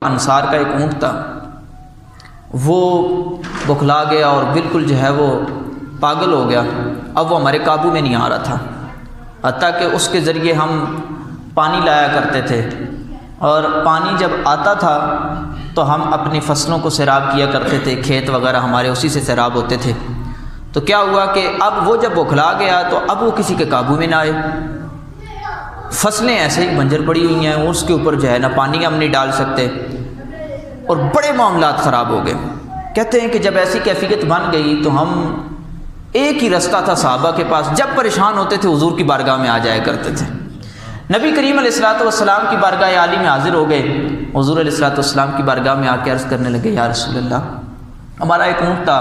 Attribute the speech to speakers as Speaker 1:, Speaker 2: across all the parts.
Speaker 1: انصار کا ایک اونٹ تھا، وہ بکھلا گیا اور بالکل جو ہے وہ پاگل ہو گیا۔ اب وہ ہمارے قابو میں نہیں آ رہا تھا، حتیٰ کہ اس کے ذریعے ہم پانی لایا کرتے تھے، اور پانی جب آتا تھا تو ہم اپنی فصلوں کو سیراب کیا کرتے تھے، کھیت وغیرہ ہمارے اسی سے سیراب ہوتے تھے۔ تو کیا ہوا کہ اب وہ جب بکھلا گیا تو اب وہ کسی کے قابو میں نہ آئے، فصلیں ایسے ہی بنجر پڑی ہوئی ہیں، اس کے اوپر جو ہے نا پانی ہم نہیں ڈال سکتے، اور بڑے معاملات خراب ہو گئے۔ کہتے ہیں کہ جب ایسی کیفیت بن گئی تو ہم ایک ہی رستہ تھا صحابہ کے پاس، جب پریشان ہوتے تھے حضور کی بارگاہ میں آ جایا کرتے تھے۔ نبی کریم علیہ الصلوۃ والسلام کی بارگاہ عالی میں حاضر ہو گئے، حضور علیہ الصلوۃ والسلام کی بارگاہ میں آ کے عرض کرنے لگے، یا رسول اللہ، ہمارا ایک اونٹ تھا،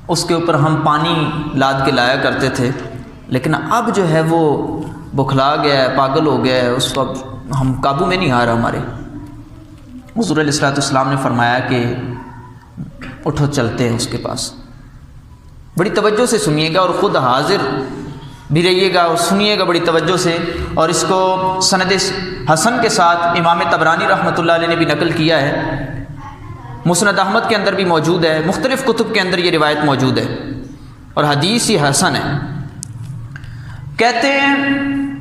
Speaker 1: اس کے اوپر ہم پانی لاد کے لایا کرتے تھے، لیکن اب جو ہے وہ بکھلا گیا ہے، پاگل ہو گیا ہے، اس کو اب ہم قابو میں نہیں آ رہا ہمارے۔ حضور علیہ الصلوۃ والسلام نے فرمایا کہ اٹھو چلتے ہیں اس کے پاس۔ بڑی توجہ سے سنیے گا اور خود حاضر بھی رہیے گا اور سنیے گا بڑی توجہ سے، اور اس کو سند حسن کے ساتھ امام طبرانی رحمۃ اللہ علیہ نے بھی نقل کیا ہے، مسند احمد کے اندر بھی موجود ہے، مختلف کتب کے اندر یہ روایت موجود ہے اور حدیث ہی حسن ہے۔ کہتے ہیں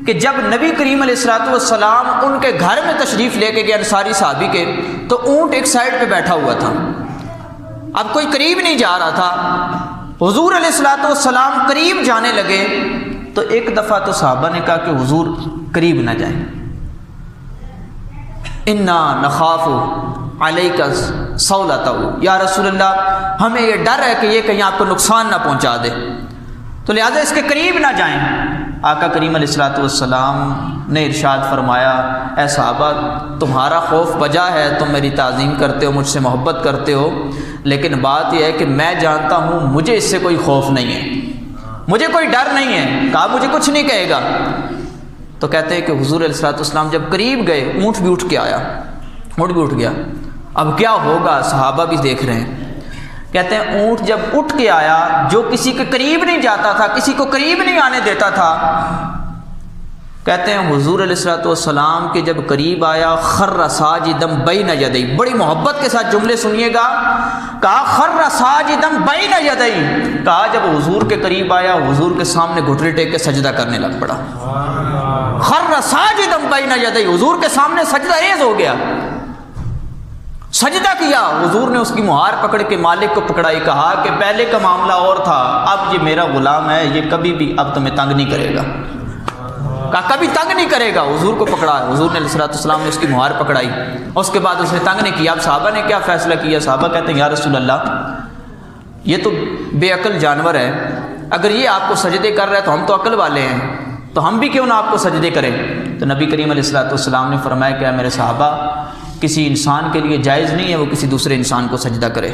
Speaker 1: کہ جب نبی کریم علیہ الصلوۃ والسلام ان کے گھر میں تشریف لے کے گئے انصاری صحابی کے، تو اونٹ ایک سائڈ پہ بیٹھا ہوا تھا، اب کوئی قریب نہیں جا رہا تھا۔ حضور علیہ الصلوۃ والسلام قریب جانے لگے تو ایک دفعہ تو صحابہ نے کہا کہ حضور قریب نہ جائیں، انا نخاف علیک صولتہ، یا رسول اللہ ہمیں یہ ڈر ہے کہ یہ کہیں آپ کو نقصان نہ پہنچا دے، تو لہٰذا اس کے قریب نہ جائیں۔ آقا کریم علیہ الصلوۃ والسلام نے ارشاد فرمایا، اے صحابہ، تمہارا خوف بجا ہے، تم میری تعظیم کرتے ہو، مجھ سے محبت کرتے ہو، لیکن بات یہ ہے کہ میں جانتا ہوں مجھے اس سے کوئی خوف نہیں ہے، مجھے کوئی ڈر نہیں ہے۔ کہا مجھے کچھ نہیں کہے گا۔ تو کہتے ہیں کہ حضور علیہ الصلوۃ والسلام جب قریب گئے، اونٹ بھی اٹھ کے آیا، اونٹ بھی اٹھ گیا۔ اب کیا ہوگا صحابہ بھی دیکھ رہے ہیں۔ کہتے ہیں اونٹ جب اٹھ کے آیا، جو کسی کے قریب نہیں جاتا تھا، کسی کو قریب نہیں آنے دیتا تھا، کہتے ہیں حضور علیہ الصلوۃ والسلام کے جب قریب آیا، خر ساجدا بین یدی، بڑی محبت کے ساتھ جملے سنیے گا، کہا خر ساجدا بین یدی، کہا جب حضور کے قریب آیا، حضور کے سامنے گھٹنے ٹیک کے سجدہ کرنے لگ پڑا۔ خر ساجدا بین یدی، حضور کے سامنے سجدہ ریز ہو گیا، سجدہ کیا۔ حضور نے اس کی مہار پکڑ کے مالک کو پکڑائی، کہا کہ پہلے کا معاملہ اور تھا، اب یہ میرا غلام ہے، یہ کبھی بھی اب تمہیں تنگ نہیں کرے گا، کہا کبھی تنگ نہیں کرے گا۔ حضور کو پکڑا، حضور نے علیہ الصلوۃ والسلام نے اس کی مہار پکڑائی، اس کے بعد اس نے تنگ نہیں کیا۔ اب صحابہ نے کیا فیصلہ کیا؟ صحابہ کہتے ہیں یا رسول اللہ، یہ تو بے عقل جانور ہے، اگر یہ آپ کو سجدے کر رہا ہے تو ہم تو عقل والے ہیں، تو ہم بھی کیوں نہ آپ کو سجدے کریں۔ تو نبی کریم علیہ الصلوۃ والسلام نے فرمایا کہ میرے صحابہ، کسی انسان کے لیے جائز نہیں ہے وہ کسی دوسرے انسان کو سجدہ کرے،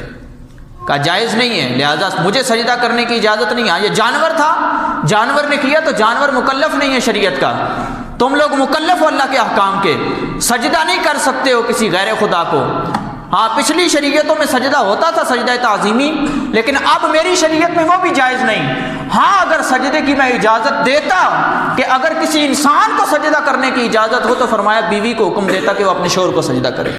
Speaker 1: کہا جائز نہیں ہے، لہذا مجھے سجدہ کرنے کی اجازت نہیں ہے۔ یہ جانور تھا، جانور نے کیا تو جانور مکلف نہیں ہے شریعت کا، تم لوگ مکلف ہو اللہ کے احکام کے، سجدہ نہیں کر سکتے ہو کسی غیر خدا کو۔ ہاں پچھلی شریعتوں میں سجدہ ہوتا تھا، سجدہ تعظیمی، لیکن اب میری شریعت میں وہ بھی جائز نہیں۔ ہاں اگر سجدے کی میں اجازت دیتا کہ اگر کسی انسان کو سجدہ کرنے کی اجازت ہو تو فرمایا بیوی کو حکم دیتا کہ وہ اپنے شوہر کو سجدہ کرے۔